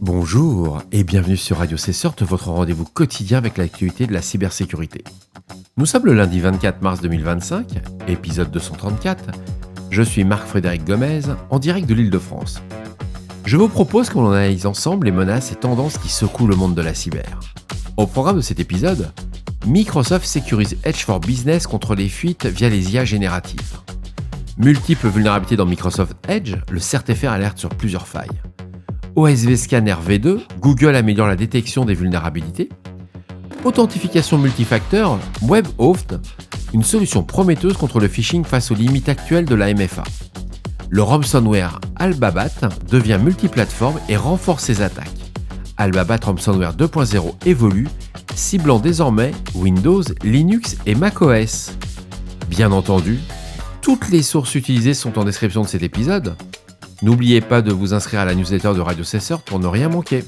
Bonjour et bienvenue sur Radio Cesseur, votre rendez-vous quotidien avec l'actualité de la cybersécurité. Nous sommes le lundi 24 mars 2025, épisode 234. Je suis Marc-Frédéric Gomez, en direct de l'Île-de-France. Je vous propose qu'on analyse ensemble les menaces et tendances qui secouent le monde de la cyber. Au programme de cet épisode, Microsoft sécurise Edge for Business contre les fuites via les IA génératives. Multiples vulnérabilités dans Microsoft Edge, le CERT-FR alerte sur plusieurs failles. OSV Scanner V2, Google améliore la détection des vulnérabilités. Authentification multifacteur, WebAuth, une solution prometteuse contre le phishing face aux limites actuelles de la MFA. Le ransomware Albabat devient multiplateforme et renforce ses attaques. Albabat Ransomware 2.0 évolue, ciblant désormais Windows, Linux et macOS. Bien entendu, toutes les sources utilisées sont en description de cet épisode. N'oubliez pas de vous inscrire à la newsletter de Radio Cesseur pour ne rien manquer.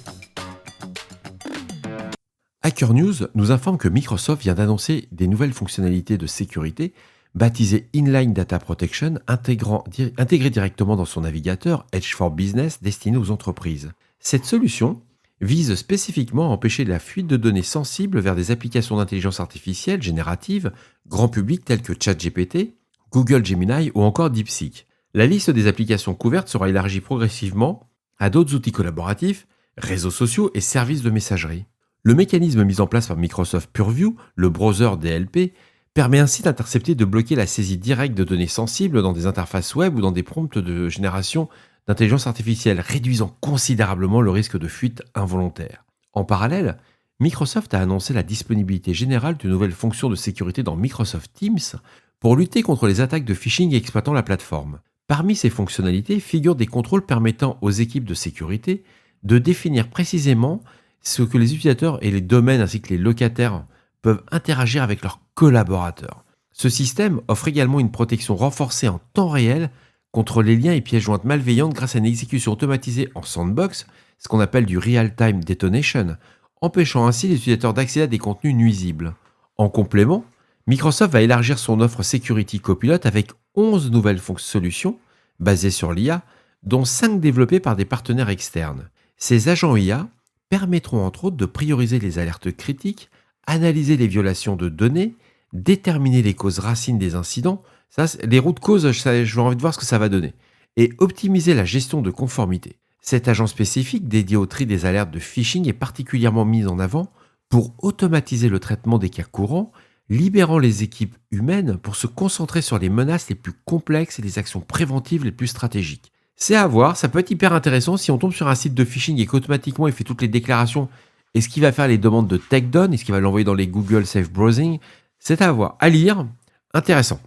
Hacker News nous informe que Microsoft vient d'annoncer des nouvelles fonctionnalités de sécurité baptisées Inline Data Protection, intégrées directement dans son navigateur Edge for Business destiné aux entreprises. Cette solution vise spécifiquement à empêcher la fuite de données sensibles vers des applications d'intelligence artificielle générative grand public telles que ChatGPT, Google Gemini ou encore DeepSeek. La liste des applications couvertes sera élargie progressivement à d'autres outils collaboratifs, réseaux sociaux et services de messagerie. Le mécanisme mis en place par Microsoft Purview, le browser DLP, permet ainsi d'intercepter et de bloquer la saisie directe de données sensibles dans des interfaces web ou dans des prompts de génération d'intelligence artificielle, réduisant considérablement le risque de fuite involontaire. En parallèle, Microsoft a annoncé la disponibilité générale de nouvelles fonctions de sécurité dans Microsoft Teams pour lutter contre les attaques de phishing exploitant la plateforme. Parmi ces fonctionnalités figurent des contrôles permettant aux équipes de sécurité de définir précisément ce que les utilisateurs et les domaines ainsi que les locataires peuvent interagir avec leurs collaborateurs. Ce système offre également une protection renforcée en temps réel contre les liens et pièces jointes malveillantes grâce à une exécution automatisée en sandbox, ce qu'on appelle du real-time detonation, empêchant ainsi les utilisateurs d'accéder à des contenus nuisibles. En complément, Microsoft va élargir son offre Security Copilot avec 11 nouvelles solutions basées sur l'IA, dont 5 développées par des partenaires externes. Ces agents IA permettront entre autres de prioriser les alertes critiques, analyser les violations de données, déterminer les causes racines des incidents, les routes causes, j'ai envie de voir ce que ça va donner, et optimiser la gestion de conformité. Cet agent spécifique dédié au tri des alertes de phishing est particulièrement mis en avant pour automatiser le traitement des cas courants, libérant les équipes humaines pour se concentrer sur les menaces les plus complexes et les actions préventives les plus stratégiques. C'est à voir, ça peut être hyper intéressant si on tombe sur un site de phishing et qu'automatiquement il fait toutes les déclarations. Est-ce qu'il va faire les demandes de takedown? Est-ce qu'il va l'envoyer dans les Google Safe Browsing? C'est à voir, à lire, intéressant.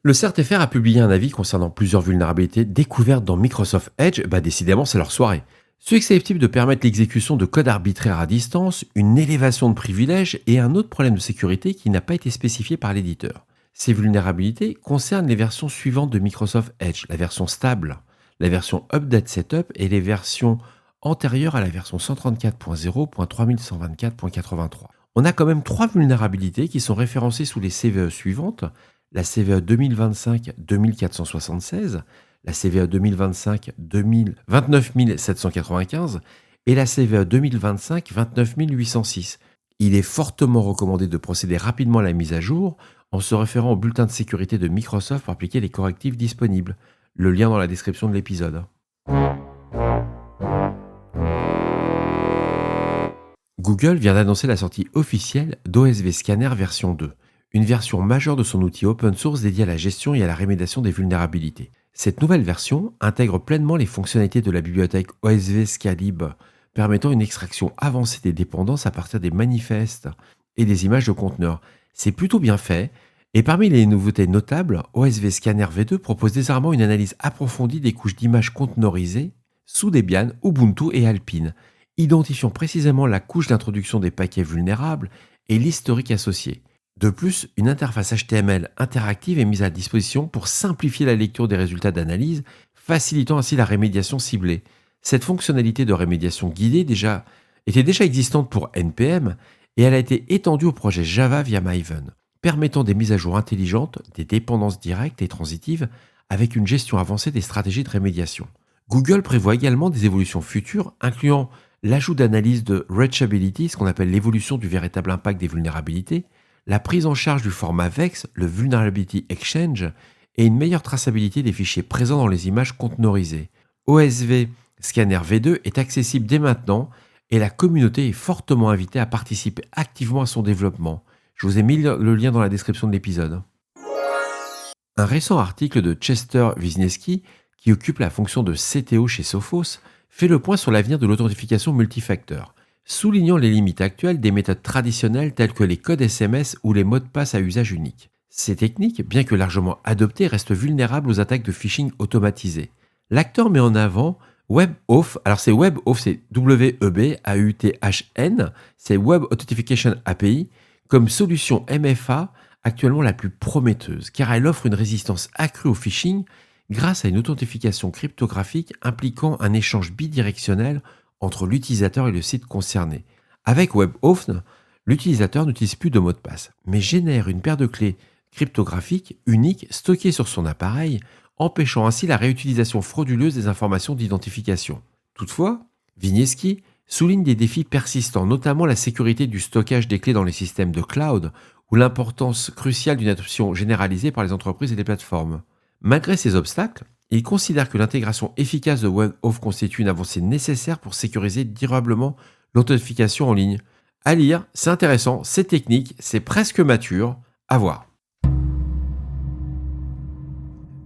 Le CERT-FR a publié un avis concernant plusieurs vulnérabilités découvertes dans Microsoft Edge. Décidément, c'est leur soirée. Susceptible de permettre l'exécution de codes arbitraires à distance, une élévation de privilèges et un autre problème de sécurité qui n'a pas été spécifié par l'éditeur. Ces vulnérabilités concernent les versions suivantes de Microsoft Edge, la version stable, la version Update Setup et les versions antérieures à la version 134.0.3124.83. On a quand même 3 vulnérabilités qui sont référencées sous les CVE suivantes, la CVE 2025-2476, la CVE 2025-29795 et la CVE 2025-29806. Il est fortement recommandé de procéder rapidement à la mise à jour en se référant au bulletin de sécurité de Microsoft pour appliquer les correctifs disponibles. Le lien dans la description de l'épisode. Google vient d'annoncer la sortie officielle d'OSV Scanner version 2, une version majeure de son outil open source dédié à la gestion et à la remédiation des vulnérabilités. Cette nouvelle version intègre pleinement les fonctionnalités de la bibliothèque OSV Scalib, permettant une extraction avancée des dépendances à partir des manifestes et des images de conteneurs. C'est plutôt bien fait, et parmi les nouveautés notables, OSV Scanner V2 propose désormais une analyse approfondie des couches d'images conteneurisées sous Debian, Ubuntu et Alpine, identifiant précisément la couche d'introduction des paquets vulnérables et l'historique associé. De plus, une interface HTML interactive est mise à disposition pour simplifier la lecture des résultats d'analyse, facilitant ainsi la rémédiation ciblée. Cette fonctionnalité de rémédiation guidée était déjà existante pour NPM et elle a été étendue au projet Java via Maven, permettant des mises à jour intelligentes, des dépendances directes et transitives avec une gestion avancée des stratégies de rémédiation. Google prévoit également des évolutions futures, incluant l'ajout d'analyses de reachability, ce qu'on appelle l'évolution du véritable impact des vulnérabilités, la prise en charge du format VEX, le Vulnerability Exchange, et une meilleure traçabilité des fichiers présents dans les images conteneurisées. OSV Scanner V2 est accessible dès maintenant et la communauté est fortement invitée à participer activement à son développement. Je vous ai mis le lien dans la description de l'épisode. Un récent article de Chester Wisniewski, qui occupe la fonction de CTO chez Sophos, fait le point sur l'avenir de l'authentification multifacteur, soulignant les limites actuelles des méthodes traditionnelles telles que les codes SMS ou les mots de passe à usage unique. Ces techniques, bien que largement adoptées, restent vulnérables aux attaques de phishing automatisées. L'acteur met en avant WebAuth, alors c'est WebAuth, c'est WebAuthn, c'est Web Authentication API, comme solution MFA actuellement la plus prometteuse, car elle offre une résistance accrue au phishing grâce à une authentification cryptographique impliquant un échange bidirectionnel entre l'utilisateur et le site concerné. Avec WebAuth, l'utilisateur n'utilise plus de mot de passe, mais génère une paire de clés cryptographiques uniques stockées sur son appareil, empêchant ainsi la réutilisation frauduleuse des informations d'identification. Toutefois, Wisniewski souligne des défis persistants, notamment la sécurité du stockage des clés dans les systèmes de cloud ou l'importance cruciale d'une adoption généralisée par les entreprises et les plateformes. Malgré ces obstacles, il considère que l'intégration efficace de WebAuth constitue une avancée nécessaire pour sécuriser durablement l'authentification en ligne. À lire, c'est intéressant, c'est technique, c'est presque mature, à voir.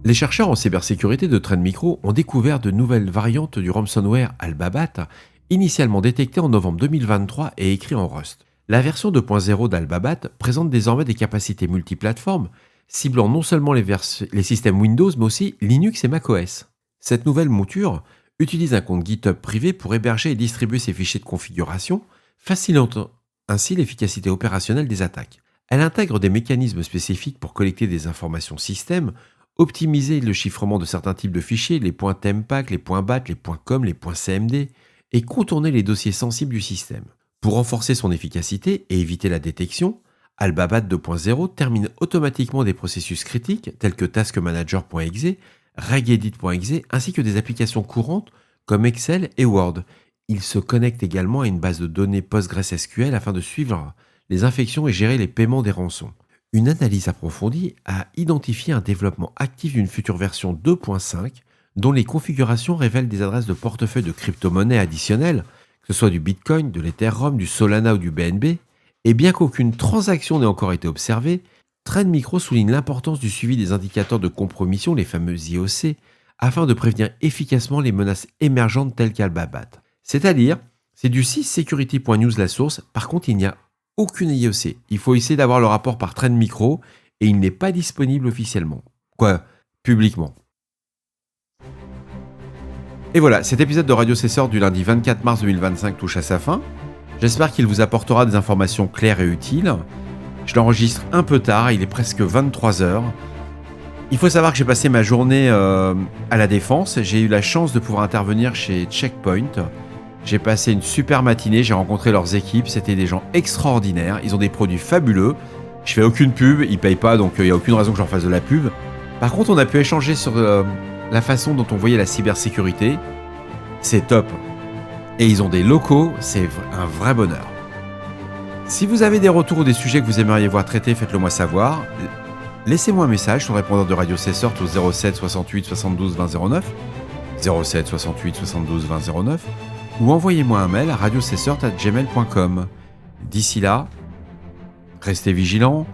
Les chercheurs en cybersécurité de Trend Micro ont découvert de nouvelles variantes du ransomware Albabat, initialement détecté en novembre 2023 et écrit en Rust. La version 2.0 d'Albabat présente désormais des capacités multiplateformes, ciblant non seulement les systèmes Windows, mais aussi Linux et macOS. Cette nouvelle mouture utilise un compte GitHub privé pour héberger et distribuer ses fichiers de configuration, facilitant ainsi l'efficacité opérationnelle des attaques. Elle intègre des mécanismes spécifiques pour collecter des informations système, optimiser le chiffrement de certains types de fichiers, les points .tempack, les points .bat, les points .com, les points .cmd, et contourner les dossiers sensibles du système. Pour renforcer son efficacité et éviter la détection, Albabat 2.0 termine automatiquement des processus critiques tels que taskmanager.exe, regedit.exe ainsi que des applications courantes comme Excel et Word. Il se connecte également à une base de données PostgreSQL afin de suivre les infections et gérer les paiements des rançons. Une analyse approfondie a identifié un développement actif d'une future version 2.5 dont les configurations révèlent des adresses de portefeuille de crypto-monnaies additionnelles, que ce soit du Bitcoin, de l'Ethereum, du Solana ou du BNB, et bien qu'aucune transaction n'ait encore été observée, Trend Micro souligne l'importance du suivi des indicateurs de compromission, les fameux IOC, afin de prévenir efficacement les menaces émergentes telles qu'Albabat. C'est-à-dire, c'est du cybersecurity.news la source, par contre il n'y a aucune IOC. Il faut essayer d'avoir le rapport par Trend Micro, et il n'est pas disponible officiellement. Publiquement. Et voilà, cet épisode de Radio Cesseur du lundi 24 mars 2025 touche à sa fin. J'espère qu'il vous apportera des informations claires et utiles. Je l'enregistre un peu tard, il est presque 23h. Il faut savoir que j'ai passé ma journée à la Défense. J'ai eu la chance de pouvoir intervenir chez Checkpoint. J'ai passé une super matinée, j'ai rencontré leurs équipes, c'était des gens extraordinaires. Ils ont des produits fabuleux. Je fais aucune pub, ils payent pas, donc il n'y a aucune raison que j'en fasse de la pub. Par contre, on a pu échanger sur la façon dont on voyait la cybersécurité. C'est top. Et ils ont des locaux, c'est un vrai bonheur. Si vous avez des retours ou des sujets que vous aimeriez voir traités, faites-le moi savoir. Laissez-moi un message sur le répondeur de Radio Cesseur au 07 68 72 20 09, 07 68 72 20 09, ou envoyez-moi un mail à radiocesseur@gmail.com. D'ici là, restez vigilants,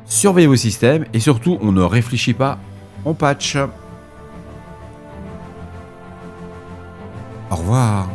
surveillez vos systèmes et surtout, on ne réfléchit pas, on patch. Au revoir.